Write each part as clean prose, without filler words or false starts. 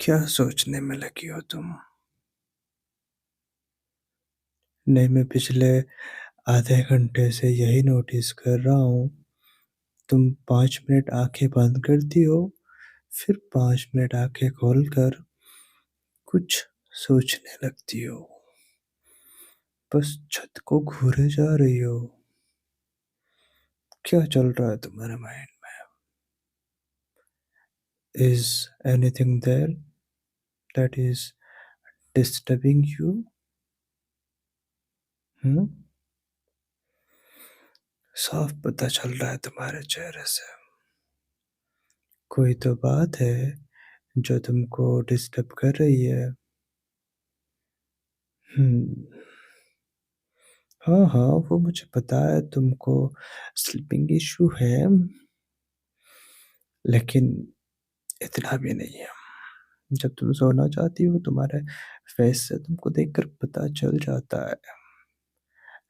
क्या सोचने में लगी हो तुम? नहीं, मैं पिछले आधे घंटे से यही नोटिस कर रहा हूँ, तुम 5 मिनट आँखें बंद करती हो, फिर 5 मिनट आँखें खोलकर कुछ सोचने लगती हो। बस छत को घूरे जा रही हो। क्या चल रहा है तुम्हारे माइंड में? Is anything there that is disturbing you? हुँ? साफ पता चल रहा है तुम्हारे चेहरे से। कोई तो बात है जो तुमको डिस्टर्ब कर रही है। हुँ। हाँ, हाँ, वो मुझे पता है तुमको स्लीपिंग इश्यू है, लेकिन इतना भी नहीं है। जब तुम सोना चाहती हो तुम्हारे फेस से तुमको देखकर पता चल जाता है।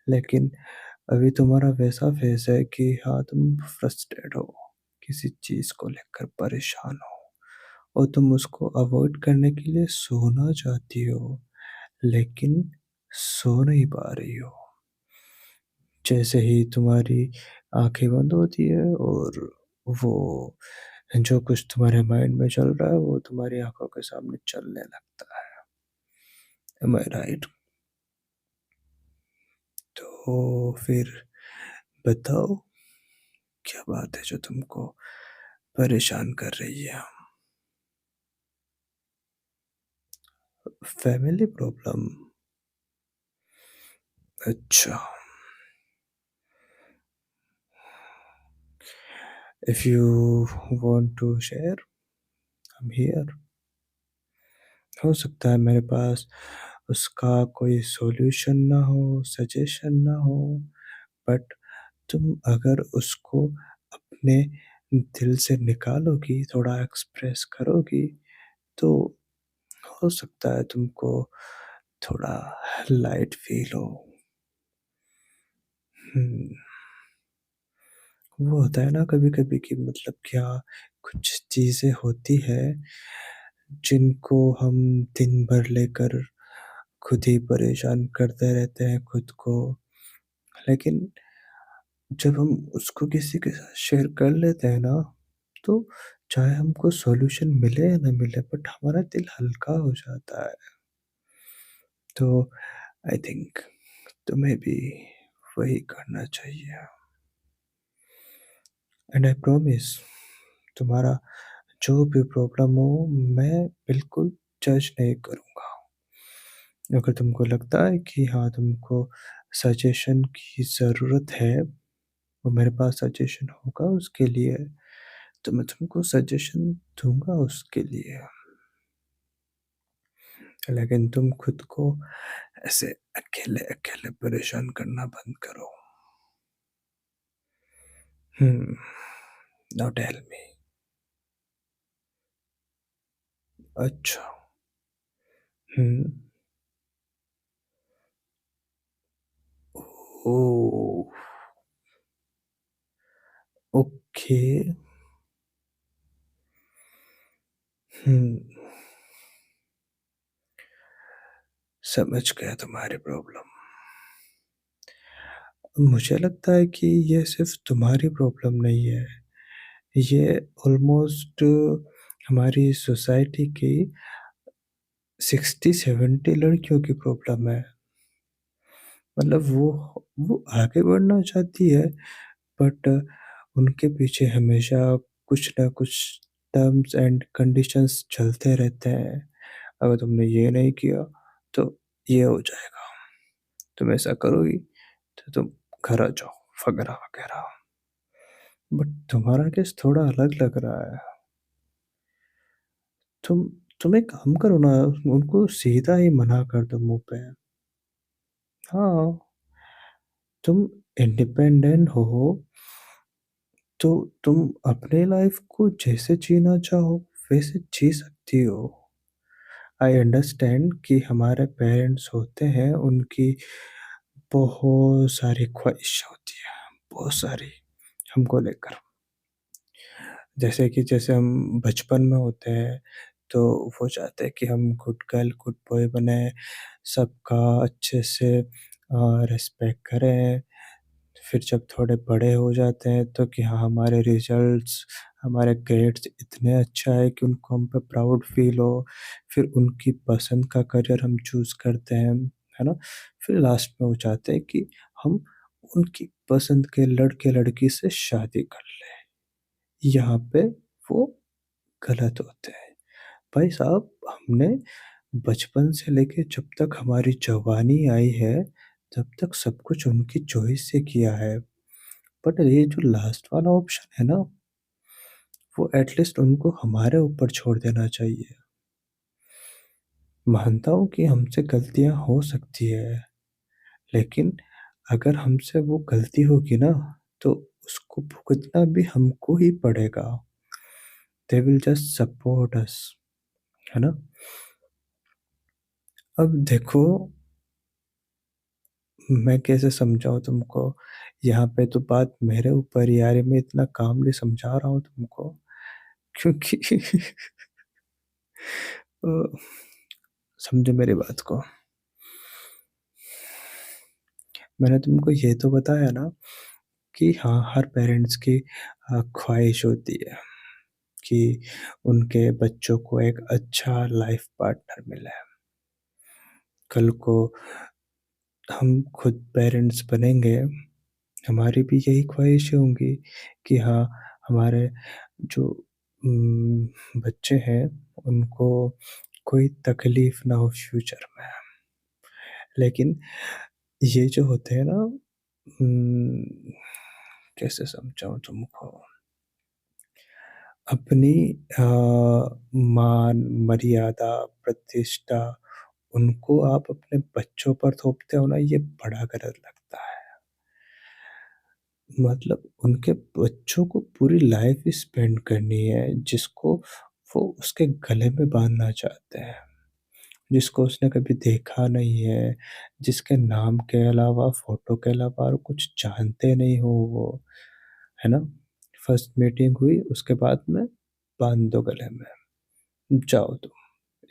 लेकिन अभी तुम्हारा वैसा फेस है कि हाँ, तुम फ्रस्ट्रेट हो, किसी चीज़ को लेकर परेशान हो और तुम उसको अवॉइड करने के लिए सोना चाहती हो, लेकिन सो नहीं पा रही हो। जैसे ही तुम्हारी आँखें बंद होती है और वो जो कुछ तुम्हारे माइंड में चल रहा है वो तुम्हारी आँखों के सामने चलने लगता है। एम आई राइट? तो फिर बताओ, क्या बात है जो तुमको परेशान कर रही है? Family problem? अच्छा। If you want to share, I am here. हो सकता है मेरे पास उसका कोई सॉल्यूशन ना हो, सजेशन ना हो, बट तुम अगर उसको अपने दिल से निकालोगी, थोड़ा एक्सप्रेस करोगी, तो हो सकता है तुमको थोड़ा लाइट फ़ील हो। हुँ, वो होता है ना कभी-कभी कि मतलब क्या कुछ चीज़ें होती हैं, जिनको हम दिन भर लेकर खुद ही परेशान करते रहते हैं खुद को। लेकिन जब हम उसको किसी के साथ शेयर कर लेते हैं ना, तो चाहे हमको सॉल्यूशन मिले या ना मिले बट हमारा दिल हल्का हो जाता है। तो आई थिंक तुम्हें भी वही करना चाहिए। एंड आई प्रॉमिस, तुम्हारा जो भी प्रॉब्लम हो मैं बिल्कुल जज नहीं करूँगा। अगर तुमको लगता है कि हाँ, तुमको सजेशन की ज़रूरत है और मेरे पास सजेशन होगा उसके लिए, तो मैं तुमको सजेशन दूँगा उसके लिए। लेकिन तुम खुद को ऐसे अकेले-अकेले परेशान करना बंद करो। हुँ, नाउ टेल मी। अच्छा। हुँ। ओह! ओके। हुँ, समझ गया तुम्हारी प्रॉब्लम। मुझे लगता है कि ये सिर्फ़ तुम्हारी प्रॉब्लम नहीं है, ये ऑलमोस्ट हमारी सोसाइटी की 60-70 लड़कियों की प्रॉब्लम है। मतलब वो आगे बढ़ना चाहती है बट उनके पीछे हमेशा कुछ ना कुछ टर्म्स एंड कंडीशंस चलते रहते हैं। अगर तुमने ये नहीं किया तो ये हो जाएगा, तुम ऐसा करोगी तो तुम घर आ जाओ वगैरह-वगैरह। बट तुम्हारा केस थोड़ा अलग लग रहा है। तुम तुम एक काम करो ना, उनको सीधा ही मना कर दो मुँह पे। हाँ, तुम इंडिपेंडेंट हो तो तुम अपने लाइफ को जैसे जीना चाहो वैसे जी सकती हो। आई अंडरस्टैंड कि हमारे पेरेंट्स होते हैं, उनकी बहुत सारी ख्वाहिश होती है, बहुत सारी हमको लेकर। जैसे कि जैसे हम बचपन में होते हैं तो वो चाहते हैं कि हम गुड गर्ल, गुड बॉय बनें, सबका अच्छे से रिस्पेक्ट करें। फिर जब थोड़े बड़े हो जाते हैं तो कि हाँ, हमारे रिज़ल्ट्स, हमारे ग्रेड्स इतने अच्छा है कि उनको हम पे प्राउड फ़ील हो। फिर उनकी पसंद का करियर हम चूज़ करते हैं, है ना? फिर लास्ट में वो चाहते हैं कि हम उनकी पसंद के लड़के-लड़की से शादी कर लें। यहाँ पे वो गलत होते हैं। भाई साहब, हमने बचपन से लेके जब तक हमारी जवानी आई है, तब तक सब कुछ उनकी चॉइस से किया है। बट ये जो लास्ट वाला ऑप्शन है ना, वो एटलीस्ट उनको हमारे ऊपर छोड़ देना चाहिए। मानता हूँ कि हमसे गलतियाँ हो सकती है, लेकिन अगर हमसे वो गलती होगी ना, तो उसको भुगतना भी हमको ही पड़ेगा। They will just support us, है ना? अब देखो, मैं कैसे समझाऊँ तुमको? यहाँ पे तो बात मेरे ऊपर ही आ रही है, मैं इतना कामली समझा रहा हूँ तुमको, क्योंकि अ, समझो मेरी बात को। मैंने तुमको ये तो बताया ना कि हाँ, हर पेरेंट्स की ख्वाहिश होती है कि उनके बच्चों को एक अच्छा लाइफ पार्टनर मिले। कल को हम खुद पेरेंट्स बनेंगे, हमारी भी यही ख्वाहिशें होंगी कि हाँ, हमारे जो बच्चे हैं, उनको कोई तकलीफ़ ना हो फ्यूचर में। लेकिन ये जो होते हैं ना, कैसे समझाऊँ तुमको? अपनी अ, मान, मर्यादा, प्रतिष्ठा, उनको आप अपने बच्चों पर थोपते हो ना, ये बड़ा गलत लगता है। मतलब उनके बच्चों को पूरी लाइफ स्पेंड करनी है, जिसको वो उसके गले में बाँधना चाहते हैं, जिसको उसने कभी देखा नहीं है, जिसके नाम के अलावा, फ़ोटो के अलावा और कुछ जानते नहीं हो वो, है ना? फर्स्ट मीटिंग हुई, उसके बाद में बाँध दो गले में, जाओ तुम,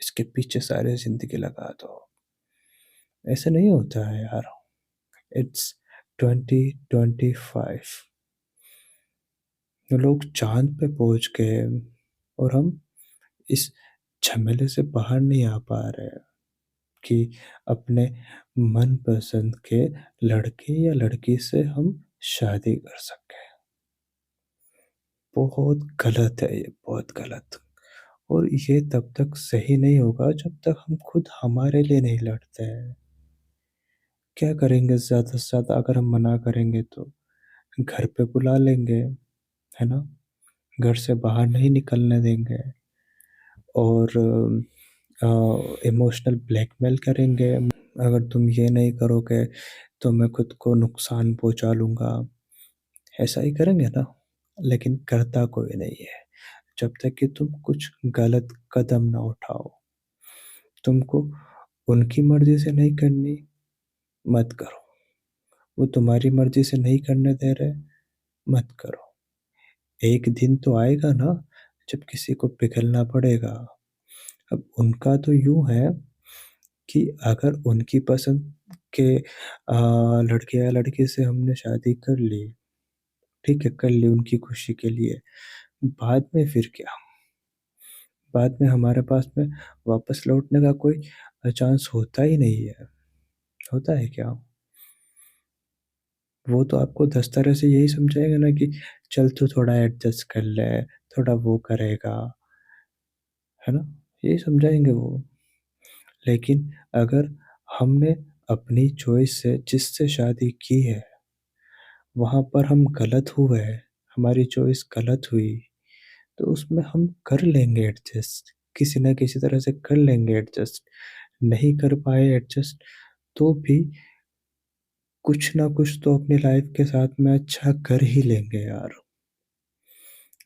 इसके पीछे सारी ज़िंदगी लगा दो। ऐसे नहीं होता है यार। इट्स 2025, लोग चाँद पे पहुँच गए और हम इस झमेले से बाहर नहीं आ पा रहे हैं कि अपने मनपसंद के लड़के या लड़की से हम शादी कर सकें। बहुत गलत है ये, बहुत गलत। और ये तब तक सही नहीं होगा जब तक हम खुद हमारे लिए नहीं लड़ते हैं। क्या करेंगे ज़्यादा से ज़्यादा, अगर हम मना करेंगे तो घर पे बुला लेंगे, है ना? घर से बाहर नहीं निकलने देंगे और इमोशनल ब्लैकमेल करेंगे। अगर तुम ये नहीं करोगे तो मैं खुद को नुकसान पहुँचा लूँगा, ऐसा ही करेंगे ना? लेकिन करता कोई नहीं है। जब तक कि तुम कुछ गलत कदम ना उठाओ, तुमको उनकी मर्ज़ी से नहीं करनी, मत करो। वो तुम्हारी मर्ज़ी से नहीं करने दे रहे, मत करो। एक दिन तो आएगा ना, जब किसी को पिघलना पड़ेगा। अब उनका तो यूँ है कि अगर उनकी पसंद के लड़के या लड़की से हमने शादी कर ली, ठीक है, कर ली उनकी खुशी के लिए, बाद में फिर क्या? बाद में हमारे पास में वापस लौटने का कोई चांस होता ही नहीं है। होता है क्या? वो तो आपको 10 तरह से यही समझाएगा ना कि चल तू थोड़ा एडजस्ट कर ले, थोड़ा वो करेगा, है ना? यही समझाएँगे वो। लेकिन अगर हमने अपनी चॉइस से जिससे शादी की है, वहाँ पर हम गलत हुए, हमारी चॉइस गलत हुई, तो उसमें हम कर लेंगे एडजस्ट, किसी न किसी तरह से कर लेंगे एडजस्ट। नहीं कर पाए एडजस्ट, तो भी कुछ ना कुछ तो अपनी लाइफ़ के साथ में अच्छा कर ही लेंगे यार।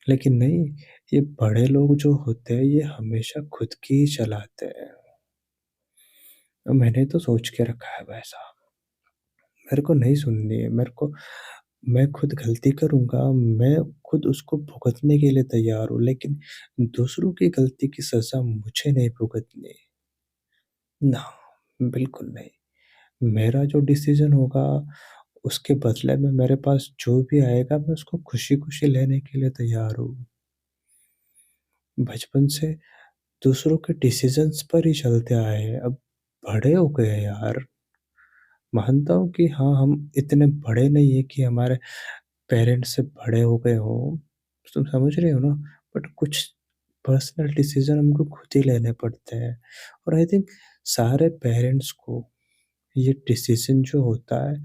लेकिन नहीं, ये बड़े लोग जो होते हैं, ये हमेशा खुद की ही चलाते हैं। मैंने तो सोच के रखा है वैसा। मेरे को नहीं सुननी है, मेरे को मैं खुद गलती करूँगा, मैं खुद उसको भुगतने के लिए तैयार हूँ, लेकिन दूसरों की गलती की सज़ा मुझे नहीं भुगतनी। ना, बिल्कुल नहीं। मेरा जो डिसीज़न होगा, उसके बदले में मेरे पास जो भी आएगा, मैं उसको खुशी-खुशी लेने के लिए तैयार हूँ। बचपन से दूसरों के डिसीज़न्स पर ही चलते आए हैं, अब बड़े हो गए हैं यार। मानता हूँ कि हाँ, हम इतने बड़े नहीं हैं कि हमारे पेरेंट्स से बड़े हो गए हों, तुम समझ रहे हो ना? बट कुछ पर्सनल डिसीज़न हमको खुद ही लेने पड़ते हैं और आई थिंक सारे पेरेंट्स को ये डिसीज़न जो होता है,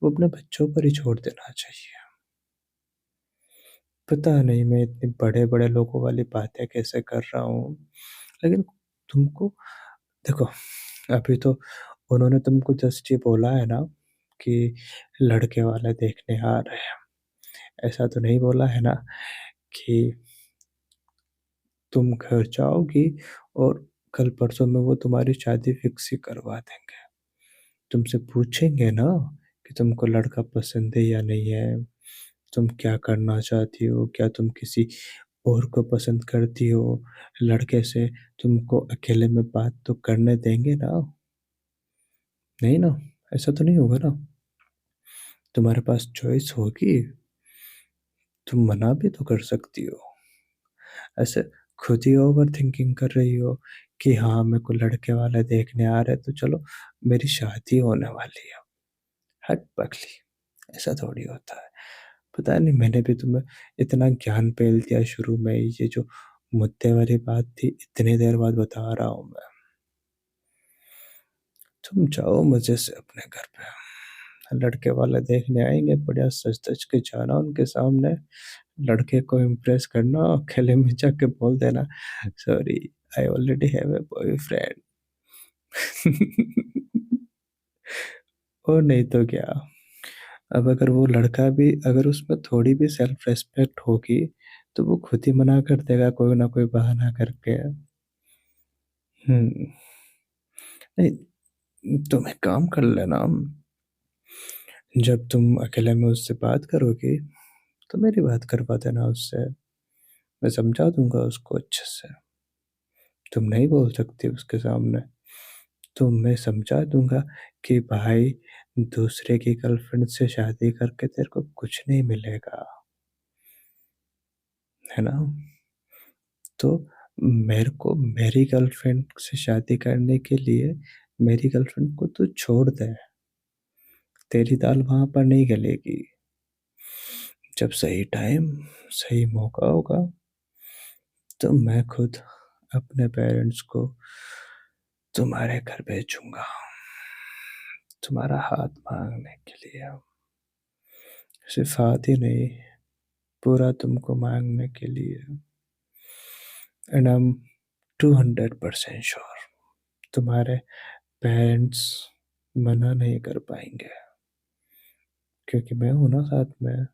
वो अपने बच्चों पर ही छोड़ देना चाहिए। पता नहीं मैं इतनी बड़े-बड़े लोगों वाली बातें कैसे कर रहा हूँ, लेकिन तुमको देखो, अभी तो उन्होंने तुमको जस्ट ये बोला है ना कि लड़के वाले देखने आ रहे हैं। ऐसा तो नहीं बोला है ना कि तुम घर जाओगी और कल परसों में वो तुम्हारी शादी फिक्स ही करवा देंगे। तुमसे पूछेंगे ना कि तुमको लड़का पसंद है या नहीं है? तुम क्या करना चाहती हो? क्या तुम किसी और को पसंद करती हो? लड़के से तुमको अकेले में बात तो करने देंगे ना? नहीं ना? ऐसा तो नहीं होगा ना? तुम्हारे पास चॉइस होगी, तुम मना भी तो कर सकती हो। ऐसे खुद ही ओवरथिंकिंग कर रही हो कि हाँ, मेरे को लड़के वाले देखने आ रहे हैं तो चलो मेरी शादी होने वाली है। हट पगली, ऐसा थोड़ी होता है। पता नहीं मैंने भी तुम्हें इतना ज्ञान पेल दिया शुरू में ही, ये जो मुद्दे वाली बात थी इतनी देर बाद बता रहा हूँ मैं। तुम जाओ मज़े से अपने घर पे। लड़के वाले देखने आएँगे, बढ़िया सज-धज के जाना उनके सामने, लड़के को इम्प्रेस करना, अकेले में जाके बोल देना, sorry I already have a boyfriend. और नहीं तो क्या। अब अगर वो लड़का भी अगर उसमें थोड़ी भी सेल्फ रिस्पेक्ट होगी, तो वो खुद ही मना कर देगा कोई ना कोई बहाना करके। हुँ, नहीं तुम एक काम कर लेना, जब तुम अकेले में उससे बात करोगी, तो मेरी बात करवा देना उससे। मैं समझा दूँगा उसको अच्छे से। तुम नहीं बोल सकती उसके सामने, तो मैं समझा दूँगा कि भाई दूसरे की गर्लफ्रेंड से शादी करके तेरे को कुछ नहीं मिलेगा, है ना? तो मेरे को मेरी गर्लफ्रेंड से शादी करने के लिए मेरी गर्लफ्रेंड को तू छोड़ दे, तेरी दाल वहाँ पर नहीं गलेगी। जब सही टाइम, सही मौका होगा, तो मैं खुद अपने पेरेंट्स को तुम्हारे घर भेजूँगा, तुम्हारा हाथ माँगने के लिए। सिर्फ़ हाथ ही नहीं, पूरा तुमको माँगने के लिए। एंड आई एम 200% श्योर तुम्हारे पेरेंट्स मना नहीं कर पाएँगे, क्योंकि मैं हूँ ना साथ में।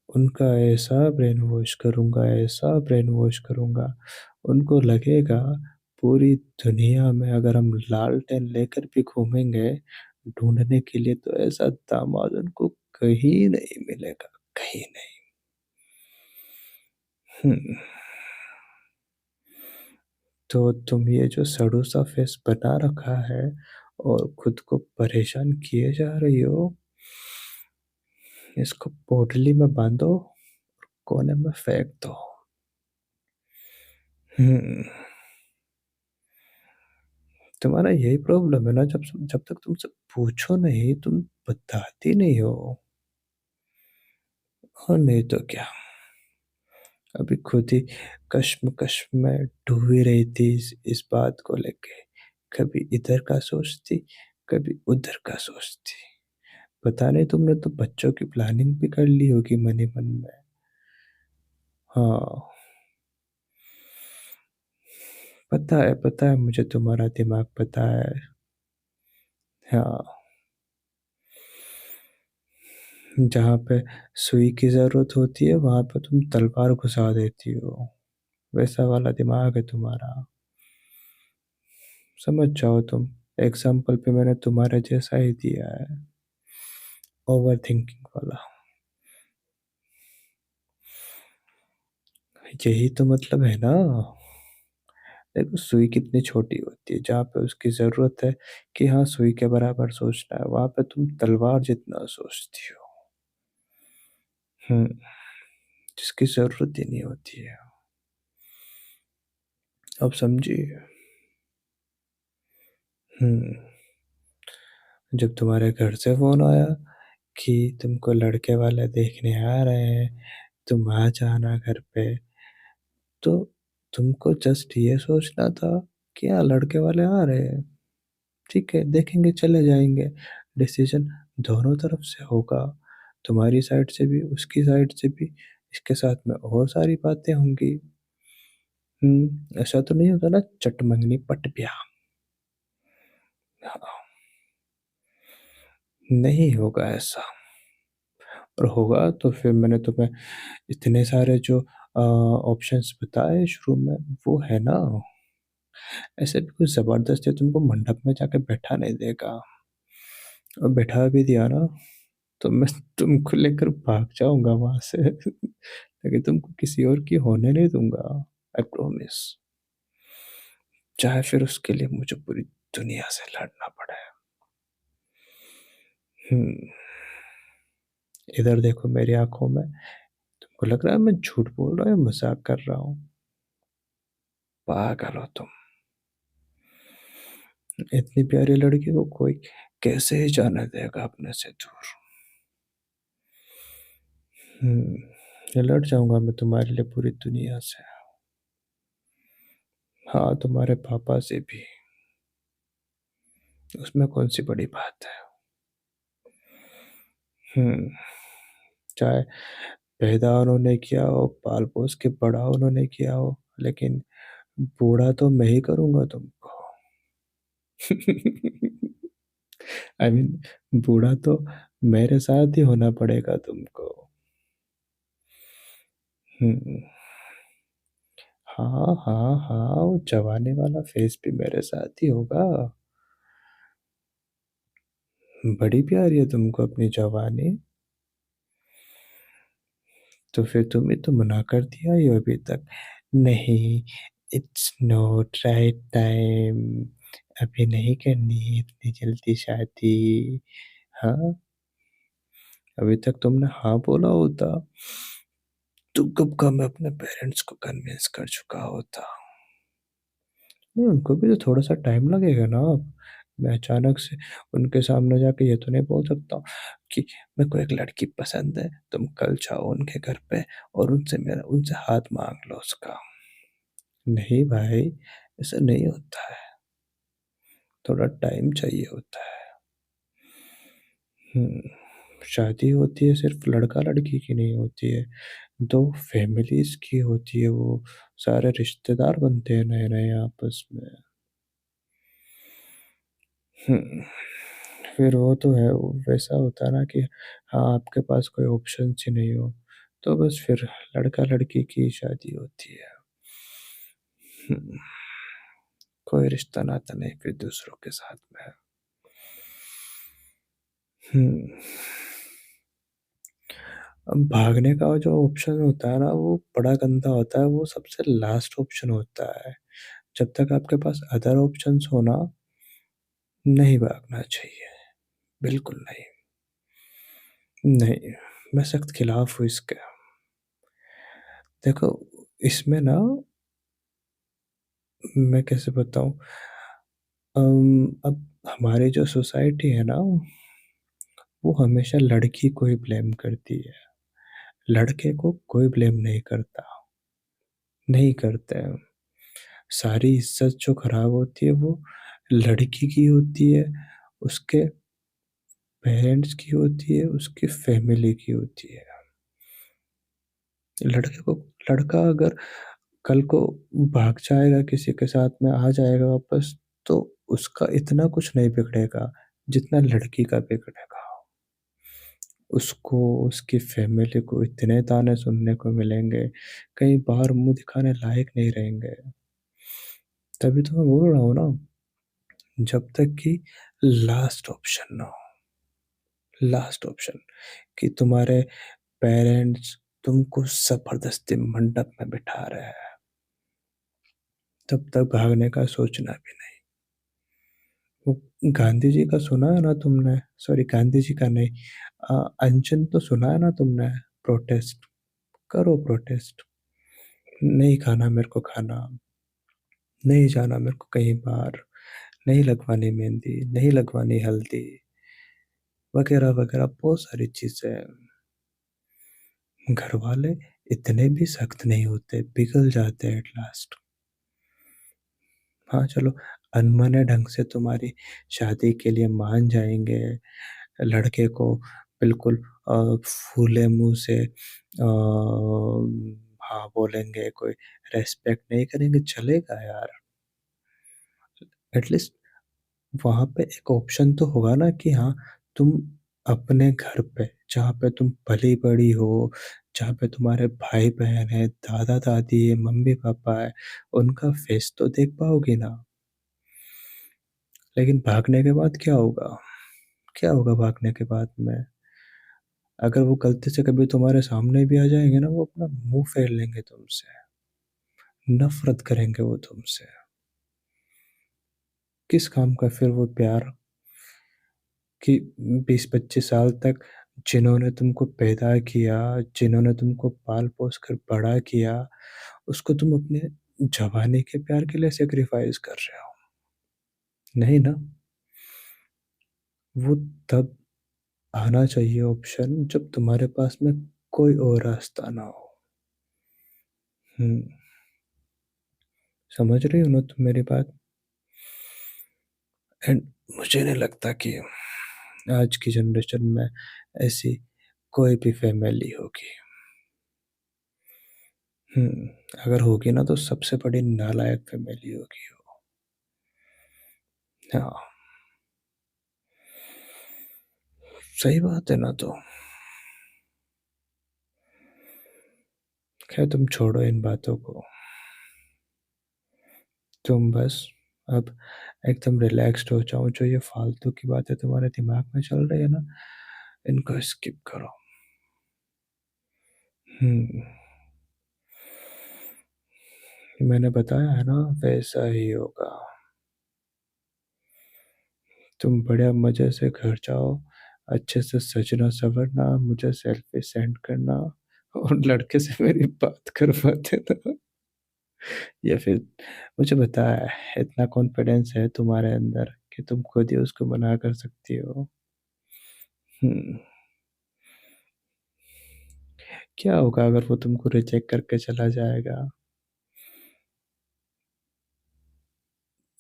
उनका ऐसा ब्रेन वॉश करूँगा, ऐसा ब्रेन वॉश करूँगा, उनको लगेगा पूरी दुनिया में अगर हम लालटेन लेकर भी घूमेंगे ढूँढने के लिए, तो ऐसा दामाद उनको कहीं नहीं मिलेगा, कहीं नहीं। हुँ, तो तुम ये जो सड़ू-सा फेस बना रखा है और खुद को परेशान किए जा रही हो, इसको पोटली में बाँधो, कोने में फेंक दो। हुँ, तुम्हारा यही प्रॉब्लम है ना, जब तक तुमसे पूछो नहीं, तुम बताती नहीं हो। और नहीं तो क्या, अभी खुद ही कश्मकश में डूबी रही थी इस बात को लेके। कभी इधर का सोचती, कभी उधर का सोचती। पता नहीं तुमने तो बच्चों की प्लानिंग भी कर ली होगी मन ही मन में। हाँ, पता है मुझे तुम्हारा दिमाग पता है। हाँ, जहाँ पे सुई की ज़रूरत होती है, वहाँ पे तुम तलवार घुसा देती हो। वैसा वाला दिमाग है तुम्हारा। समझ जाओ तुम। एग्ज़ाम्पल पे मैंने तुम्हारे जैसा ही दिया है, ओवरथिंकिंग वाला। यही तो मतलब है ना। देखो सुई कितनी छोटी होती है, जहाँ पे उसकी ज़रूरत है कि हाँ, सुई के बराबर सोचना है, वहाँ पे तुम तलवार जितना सोचती हो। हुँ, जिसकी ज़रूरत ही नहीं होती है। अब समझिए। हुँ, जब तुम्हारे घर से फ़ोन आया कि तुमको लड़के वाले देखने आ रहे हैं, तुम आ जाना घर पे, तो तुमको जस्ट ये सोचना था कि हाँ, लड़के वाले आ रहे हैं, ठीक है, देखेंगे चले जाएँगे। डिसीज़न दोनों तरफ से होगा, तुम्हारी साइड से भी, उसकी साइड से भी, इसके साथ में और सारी बातें होंगी। ऐसा तो नहीं होता ना चट मंगनी पट ब्याह। हाँ, नहीं होगा ऐसा। और होगा तो फिर मैंने तुम्हें इतने सारे जो ऑप्शंस बताए शुरू में, वो है ना, ऐसे भी कुछ ज़बरदस्ती तुमको मंडप में जाके बैठा नहीं देगा। और बैठा भी दिया ना, तो मैं तुमको लेकर भाग जाऊँगा वहाँ से। लेकिन तुमको किसी और की होने नहीं दूँगा, आई प्रॉमिस। चाहे फिर उसके लिए मुझे पूरी दुनिया से लड़ना पड़े। हुँ, इधर देखो मेरी आँखों में, तुमको लग रहा है मैं झूठ बोल रहा हूँ या मज़ाक कर रहा हूँ? पागल हो तुम। इतनी प्यारी लड़की को कोई कैसे ही जाने देगा अपने से दूर। लड़ जाऊँगा मैं तुम्हारे लिए पूरी दुनिया से। हाँ, तुम्हारे पापा से भी। उसमें कौन-सी बड़ी बात है? हुँ, चाहे पैदा उन्होंने किया हो, पाल-पोस के बड़ा उन्होंने किया हो, लेकिन बूढ़ा तो मैं ही करूँगा तुमको। आई मीन बूढ़ा तो मेरे साथ ही होना पड़ेगा तुमको। हुँ। हाँ, हाँ, हाँ, वो जवानी वाला फेज़ भी मेरे साथ ही होगा। बड़ी प्यारी है तुमको अपनी जवानी, तो फिर तुम ही तो मना कर दिया ये अभी तक। नहीं, इट्स नॉट राइट टाइम, अभी नहीं करनी है इतनी जल्दी शादी। हाँ, अभी तक तुमने हाँ बोला होता, तो कब का मैं अपने पेरेंट्स को कन्विंस कर चुका होता। नहीं, उनको भी तो थोड़ा-सा टाइम लगेगा ना। मैं अचानक से उनके सामने जाके ये तो नहीं बोल सकता कि मेरे को एक लड़की पसंद है, तुम कल जाओ उनके घर पे और उनसे हाथ माँग लो उसका। नहीं भाई, ऐसा नहीं होता है, थोड़ा टाइम चाहिए होता है। हुँ, शादी होती है सिर्फ़ लड़का-लड़की की नहीं होती है, 2 फैमिलीज़ की होती है वो, सारे रिश्तेदार बनते हैं नए-नए आपस में। हुँ। फिर वो तो है, वो वैसा होता है ना कि हाँ, आपके पास कोई ऑप्शंस ही नहीं हो, तो बस फिर लड़का-लड़की की शादी होती है। हुँ, कोई रिश्ता-नाता नहीं फिर दूसरों के साथ में। हुँ, अब भागने का जो ऑप्शन होता है ना, वो बड़ा गंदा होता है, वो सबसे लास्ट ऑप्शन होता है। जब तक आपके पास अदर ऑप्शंस हो ना, नहीं भागना चाहिए, बिल्कुल नहीं। नहीं, मैं सख्त खिलाफ हूँ इसके। देखो, इसमें ना मैं कैसे बताऊँ, अब हमारी जो सोसाइटी है ना, वो हमेशा लड़की को ही ब्लेम करती है। लड़के को कोई ब्लेम नहीं करता, नहीं करते हैं। सारी इज़्ज़त जो खराब होती है वो लड़की की होती है, उसके पेरेंट्स की होती है, उसकी फैमिली की होती है। लड़के को लड़का अगर कल को भाग जाएगा किसी के साथ में आ जाएगा वापस, तो उसका इतना कुछ नहीं बिगड़ेगा, जितना लड़की का बिगड़ेगा। उसको, उसकी फैमिली को इतने ताने सुनने को मिलेंगे, कहीं बाहर मुँह दिखाने लायक नहीं रहेंगे। तभी तो मैं बोल रहा हूँ ना, जब तक कि लास्ट ऑप्शन ना हो, लास्ट ऑप्शन कि तुम्हारे पेरेंट्स तुमको ज़बरदस्ती मंडप में बिठा रहे हैं, तब तक भागने का सोचना भी नहीं। वो गांधी जी का सुना है ना तुमने? सॉरी, गांधी जी का नहीं, अनशन तो सुना है ना तुमने? प्रोटेस्ट करो, प्रोटेस्ट। नहीं खाना मेरे को खाना, नहीं जाना मेरे को कहीं बाहर, नहीं लगवानी मेहंदी, नहीं लगवानी हल्दी, वगैरह वगैरह बहुत सारी चीज़ें। घर वाले इतने भी सख्त नहीं होते, पिघल जाते हैं एट लास्ट। हाँ चलो, अनमने ढंग से तुम्हारी शादी के लिए मान जाएंगे, लड़के को बिल्कुल फूले मुंह से हाँ बोलेंगे, कोई रेस्पेक्ट नहीं करेंगे, चलेगा यार। एटलीस्ट वहां पे एक ऑप्शन तो होगा ना कि हाँ, तुम अपने घर पे जहाँ पे तुम पली बड़ी हो, जहाँ पे तुम्हारे भाई बहन है, दादा दादी है, मम्मी पापा है, उनका फेस तो देख पाओगे ना। लेकिन भागने के बाद क्या होगा? क्या होगा भागने के बाद में? अगर वो गलती से कभी तुम्हारे सामने भी आ जाएंगे ना, वो अपना मुंह फेर लेंगे तुमसे, नफरत करेंगे वो तुमसे। किस काम का फिर वो प्यार कि 20-25 साल तक जिन्होंने तुमको पैदा किया, जिन्होंने तुमको पाल पोस कर बड़ा किया, उसको तुम अपने जवानी के प्यार के लिए सेक्रीफाइस कर रहे हो? नहीं ना। वो तब आना चाहिए ऑप्शन जब तुम्हारे पास में कोई और रास्ता ना हो। हम्म। समझ रही हो ना तुम मेरी बात? एंड मुझे नहीं लगता कि आज की जनरेशन में ऐसी कोई भी फैमिली होगी। अगर होगी ना तो सबसे बड़ी नालायक फैमिली होगी वो। हाँ, सही बात है ना। तो खैर तुम छोड़ो इन बातों को। तुम बस अब एकदम रिलैक्स्ड हो जाओ। जो ये फालतू की बातें तुम्हारे दिमाग में चल रही है ना, इनको स्किप करो। हम्म। मैंने बताया है ना, वैसा ही होगा। तुम बढ़िया मजे से घर जाओ, अच्छे से सजना सवरना, मुझे सेल्फी सेंड करना, और लड़के से मेरी बात करवा देना। या फिर मुझे बताया है, इतना कॉन्फिडेंस है तुम्हारे अंदर कि तुम खुद ही उसको मना कर सकती हो। हम्म। क्या होगा अगर वो तुमको रिजेक्ट करके चला जाएगा?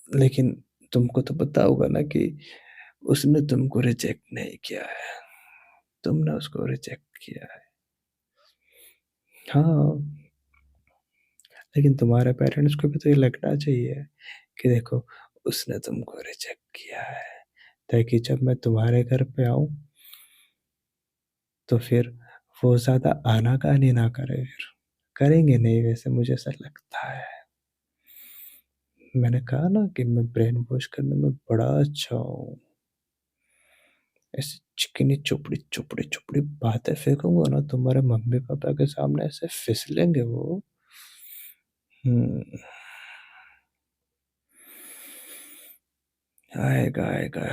लेकिन तुमको तो पता होगा ना कि उसने तुमको रिजेक्ट नहीं किया है, तुमने उसको रिजेक्ट किया है। हाँ, लेकिन तुम्हारे पेरेंट्स को भी तो ये लगना चाहिए कि देखो, उसने तुमको रिजेक्ट किया है, ताकि जब मैं तुम्हारे घर पे आऊं तो फिर वो ज्यादा आनाकानी ना करे। फिर करेंगे नहीं, वैसे मुझे ऐसा लगता है। मैंने कहा ना कि मैं ब्रेन वॉश करने में बड़ा अच्छा हूँ। ऐसे चिकनी चुपड़ी चुपड़ी चुपड़ी बातें फेंकूंगा ना तुम्हारे मम्मी पापा के सामने, ऐसे फिसलेंगे वो। हम्म। आएगा आएगा,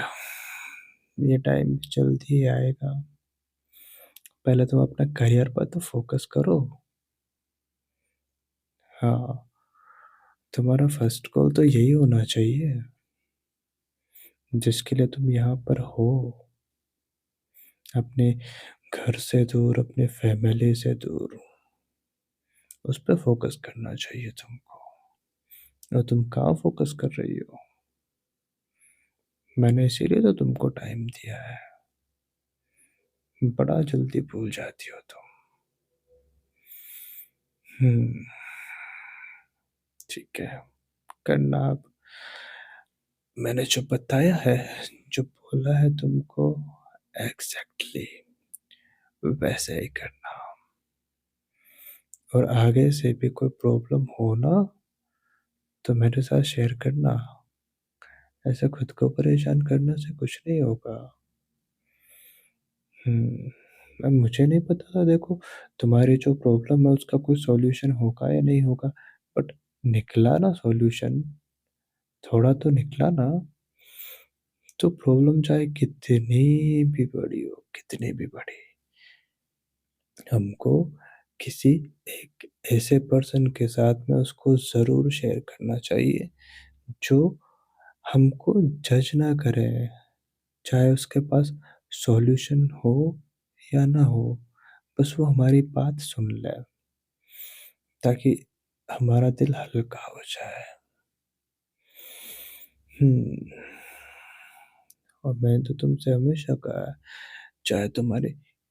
ये टाइम जल्दी ही आएगा। पहले तुम अपना करियर पर तो फोकस करो। हाँ, तुम्हारा फर्स्ट गोल तो यही होना चाहिए, जिसके लिए तुम यहाँ पर हो। अपने घर से दूर, अपने फैमिली से दूर, उस पर फोकस करना चाहिए तुमको। और तुम कहाँ फोकस कर रही हो? मैंने इसीलिए तो तुमको टाइम दिया है। बड़ा जल्दी भूल जाती हो तुम। हम्म। ठीक है, करना अब मैंने जो बताया है, जो बोला है तुमको, एग्जैक्टली वैसे ही करना। और आगे से भी कोई प्रॉब्लम हो ना, तो मेरे साथ शेयर करना। ऐसे खुद को परेशान करने से कुछ नहीं होगा। हम्म। मैम मुझे नहीं पता था देखो तुम्हारी जो प्रॉब्लम है उसका कोई सॉल्यूशन होगा या नहीं होगा, बट निकला ना सॉल्यूशन, थोड़ा तो निकला ना। तो प्रॉब्लम चाहे कितनी भी बड़ी हो, कितनी भी बड़ी, हमको किसी एक ऐसे पर्सन के साथ में उसको ज़रूर शेयर करना चाहिए जो हमको जज ना करे, चाहे उसके पास सॉल्यूशन हो या ना हो, बस वो हमारी बात सुन ले ताकि हमारा दिल हल्का हो जाए। और मैंने तो तुमसे हमेशा कहा है, चाहे तुम्हारी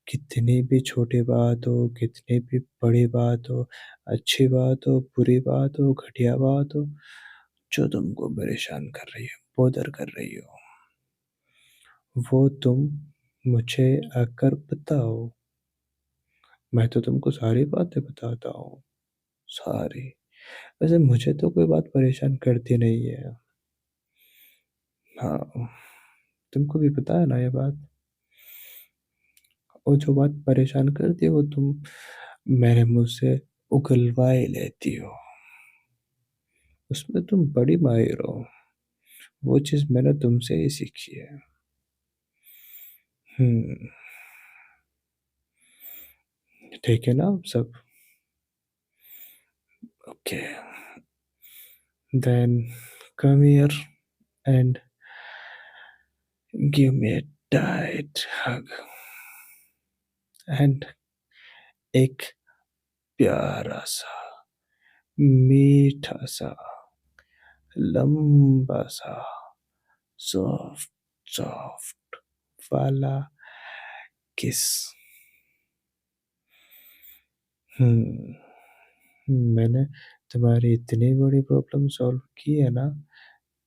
कितनी भी छोटी बात हो, कितनी भी बड़ी बात हो, अच्छी बात हो, बुरी बात हो, घटिया बात हो, जो तुमको परेशान कर रही है, बोदर कर रही हो, वो तुम मुझे आकर बताओ। मैं तो तुमको सारी बातें बताता हूँ, सारी। वैसे मुझे तो कोई बात परेशान करती नहीं है। हाँ, तुमको भी पता है ना ये बात। और जो बात परेशान करती है वो तुम मेरे मुंह से उगलवा ही लेती हो, उसमें तुम बड़ी माहिर हो। वो चीज़ मैंने तुमसे ही सीखी है। हम्म। ठीक है ना अब सब? Okay, then come here and give me a tight hug and एक प्यारा सा, मीठा सा, लंबा सा, सॉफ्ट सॉफ्ट वाला किस। मैंने तुम्हारी इतनी बड़ी प्रॉब्लम सॉल्व की है ना,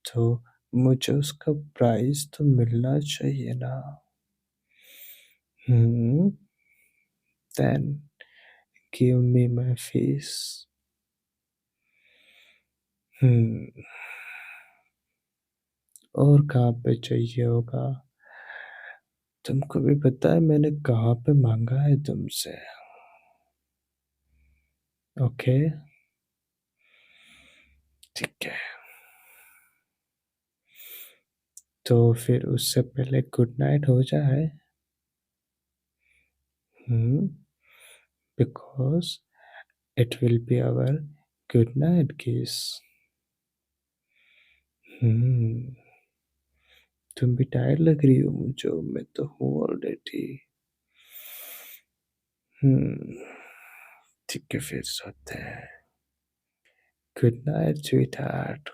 तो मुझे उसका प्राइस तो मिलना चाहिए ना। Hmm. Then give me my fees. Hmm. और कहाँ पे चाहिए होगा? तुमको भी पता है मैंने कहाँ पे मांगा है तुमसे। ओके, ठीक है। तो फिर उससे पहले गुड नाइट हो जाए। Hmm. Because it will be our good night kiss. Hmm. तुम भी टायर्ड लग रही हो मुझे, मैं तो हूँ ऑलरेडी। हम्म। ठीक है फिर सोते हैं। Good night sweet heart.